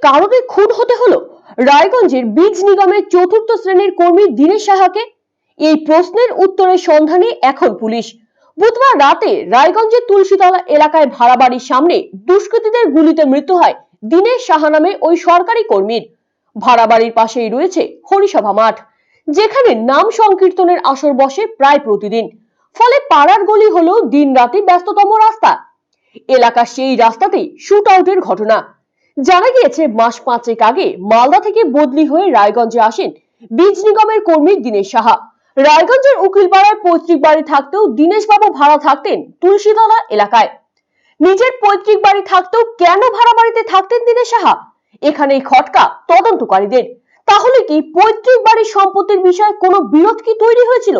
কারণে খুন হতে হলো রায়গঞ্জের বীজ নিগমের চতুর্থ শ্রেণীর কর্মী দীনেশ সাহাকে? এই প্রশ্নের উত্তরের সন্ধানে এখন পুলিশ। বুধবার রাতে রায়গঞ্জের তুলসীতলা এলাকায় ভাড়া বাড়ির সামনে দুষ্কৃতীদের গুলিতে মৃত্যু হয় দীনেশ সাহা নামে ওই সরকারি কর্মীর। ভাড়া বাড়ির পাশেই রয়েছে হরিসভা মাঠ, যেখানে নাম সংকীর্তনের আসর বসে প্রায় প্রতিদিন। ফলে পাড়ার গলি হলো দিন রাতে ব্যস্ততম রাস্তা। এলাকার সেই রাস্তাতেই শুট আউটের ঘটনা। জানা গিয়েছে মাস 5 আগে মালদা থেকে বদলি হয়ে রায়গঞ্জে আসেন বীজ নিগমের কর্মী দীনেশ সাহা। রায়গঞ্জের উকিলপাড়ার পৈতৃক বাড়ি থাকতেও দীনেশ বাবু ভাড়া থাকতেন তুলসীতলা এলাকায়। নিজের পৈতৃক বাড়ি থাকতেও কেন ভাড়া বাড়িতে থাকতেন দীনেশ সাহা? এখানেই খটকা তদন্তকারীদের। তাহলে কি পৈতৃক বাড়ির সম্পত্তির বিষয়ে কোনো বিরোধ কি তৈরি হয়েছিল?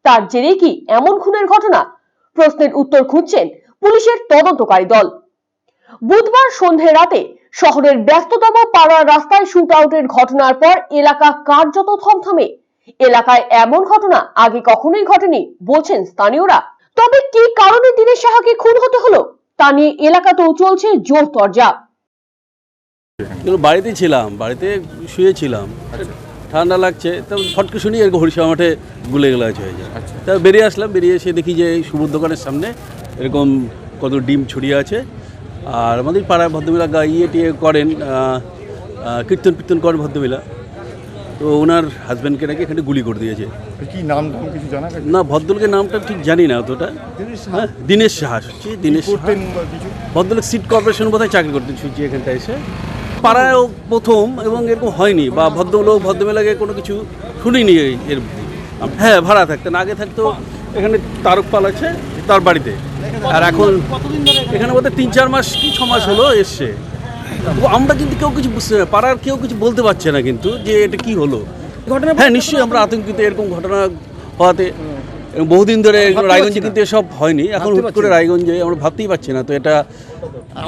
তার জেরেই কি এমন খুনের ঘটনা? প্রশ্নের উত্তর খুঁজছেন পুলিশের তদন্তকারী দল। বুধবার সন্ধ্যে রাতে শহরের ব্যস্ততম পাড়ার রাস্তায় শুট আউটের ঘটনার পর এলাকা কার্যত থমথমে। এলাকায় এমন ঘটনা আগে কখনোই ঘটেনি বলছেন স্থানীয়রা। তবে কি কারণে দীনেশ সাহাকে খুন হতে হলো তা নিয়ে এলাকাতেও চলছে জোর তরজা। বাড়িতে ছিলাম, বাড়িতে শুয়েছিলাম, ঠান্ডা লাগছে, তো ফটকে শুনি এরকম হরিসভা মাঠে গুলে গেলা হয়ে যায়। তা বেরিয়ে আসলাম, বেরিয়ে এসে দেখি যে এই সুবোধ দোকানের সামনে এরকম কত ডিম ছড়িয়ে আছে। আর আমাদের পাড়ায় ভদ্রমহিলা ইয়ে টিয়ে করেন, কীর্তন করেন ভদ্রমহিলা। তো ওনার হাজব্যান্ডকে নাকি এখানে গুলি করে দিয়েছে। কি নাম কিছু জানা না, ভদ্রলোকের নামটা ঠিক জানি না অতটা। হ্যাঁ, দীনেশ সাহা। দীনেশ ভদ্রলোক সিট কর্পোরেশন বোধহয় চাকরি করতেন শুনছি এখানটা এসে। পাড়ায় প্রথম এবং এরকম হয়নি, বা ভদ্রমহিলাকে কোনো কিছু শুনিনি এর। হ্যাঁ, ভাড়া থাকতেন, আগে থাকতো এখানে তারক পাল আছে তার বাড়িতে। আর এখন এখানে বোধহয় 3-4 মাস কি 6 মাস হলো এসছে। আমরা কিন্তু কেউ কিছু বুঝতে পারি, পাড়ার কেউ কিছু বলতে পারছে না কিন্তু যে এটা কি হলো ঘটনা। হ্যাঁ, নিশ্চয়ই আমরা আতঙ্কিত এরকম ঘটনা হওয়াতে। বহুদিন ধরে রায়গঞ্জে কিন্তু এসব হয়নি, এখন হুট করে রায়গঞ্জে আমরা ভাবতেই পারছি না। তো এটা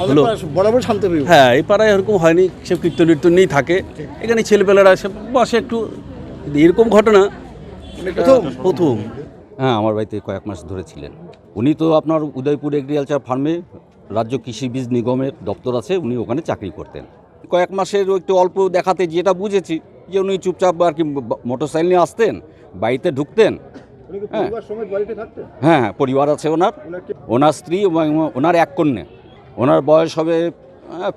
হলো বরাবর শান্ত। হ্যাঁ, এই পাড়ায় এরকম হয়নি, সব কীর্তন নিয়েই থাকে এখানে, ছেলেপেলেরা সব বসে একটু। এরকম ঘটনা প্রথম। হ্যাঁ, আমার বাড়িতে কয়েক মাস ধরে ছিলেন উনি। তো আপনার উদয়পুর এগ্রিকালচার ফার্মে রাজ্য কৃষি বীজ নিগমের দপ্তর আছে, উনি ওখানে চাকরি করতেন। কয়েক মাসের একটু অল্প দেখাতে যেটা বুঝেছি যে উনি চুপচাপ আর কি মোটরসাইকেল নিয়ে আসতেন, বাড়িতে ঢুকতেন। হ্যাঁ, পরিবার আছে ওনার স্ত্রী এবং ওনার এক কন্যা। ওনার বয়স হবে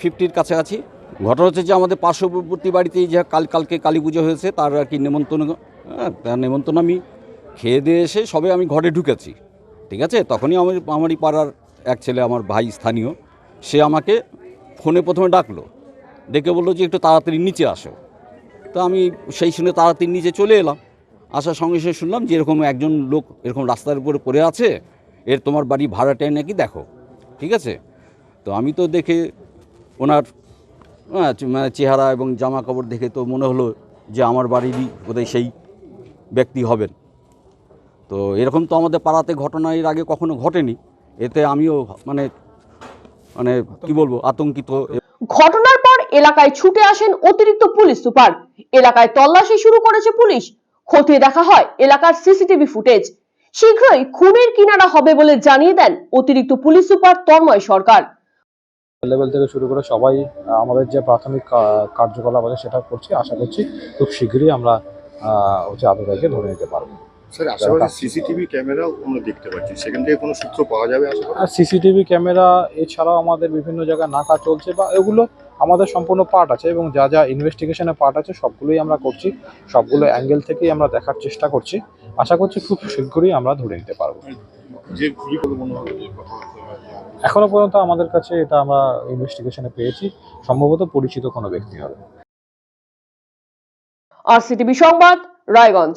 50-র কাছাকাছি। ঘটনা হচ্ছে যে আমাদের পার্শ্ববর্তী বাড়িতেই যে কালকে কালী পুজো হয়েছে, তার আর কি নেমন্তন্ন আমি খেয়ে দিয়ে এসে সবে আমি ঘরে ঢুকেছি, ঠিক আছে। তখনই আমারই পাড়ার এক ছেলে, আমার ভাই স্থানীয়, সে আমাকে ফোনে প্রথমে ডাকলো, ডেকে বললো যে একটু তাড়াতাড়ি নিচে আসো। তো আমি সেই শুনে তাড়াতাড়ি নিচে চলে এলাম। আসার সঙ্গে সঙ্গে শুনলাম যে এরকম একজন লোক এরকম রাস্তার উপরে পড়ে আছে, এর তোমার বাড়ি ভাড়াটায় নাকি দেখো, ঠিক আছে। তো আমি তো দেখে ওনার মানে চেহারা এবং জামা কাপড় দেখে তো মনে হলো যে আমার বাড়িরই বোধহয় সেই ব্যক্তি হবেন। তো এরকম তো আমাদের পাড়াতে ঘটনা এর আগে কখনো ঘটেনি, এতে আমিও মানে কি বলবো আতঙ্কিত। ঘটনার পর এলাকায় ছুটে আসেন অতিরিক্ত পুলিশ সুপার। এলাকায় তল্লাশি শুরু করেছে পুলিশ। খতিয়ে দেখা হয় এলাকার সিসিটিভি ফুটেজ। শীঘ্রই খুনের কিনারা হবে বলে জানিয়ে দেন অতিরিক্ত পুলিশ সুপার তন্ময় সরকার। লেভেল থেকে শুরু করে সবাই আমাদের যে প্রাথমিক কার্যকলাপ আছে সেটা করছি। আশা করছি খুব শীঘ্রই আমরা আততায়ীকে ধরে নিতে পারবো। স্যার, আশেপাশে সিসিটিভি ক্যামেরাও আমরা দেখতে পাচ্ছি, সেখান থেকে কোনো সূত্র পাওয়া যাবে আশা করি? আর সিসিটিভি ক্যামেরা এছাড়াও আমাদের বিভিন্ন জায়গায় নাকা চলছে, বা এগুলো আমাদের সম্পূর্ণ পার্ট আছে, এবং যা যা ইনভেস্টিগেশনের পার্ট আছে সবগুলোই আমরা করছি। সবগুলো অ্যাঙ্গেল থেকেই আমরা দেখার চেষ্টা করছি। আশা করছি খুব শীঘ্রই আমরা ধরে নিতে পারবো। এখনো পর্যন্ত আমাদের কাছে এটা আমরা ইনভেস্টিগেশনে পেয়েছি, সম্ভবত পরিচিত কোনো ব্যক্তি হবে। RCTV সংবাদ, রায়গঞ্জ।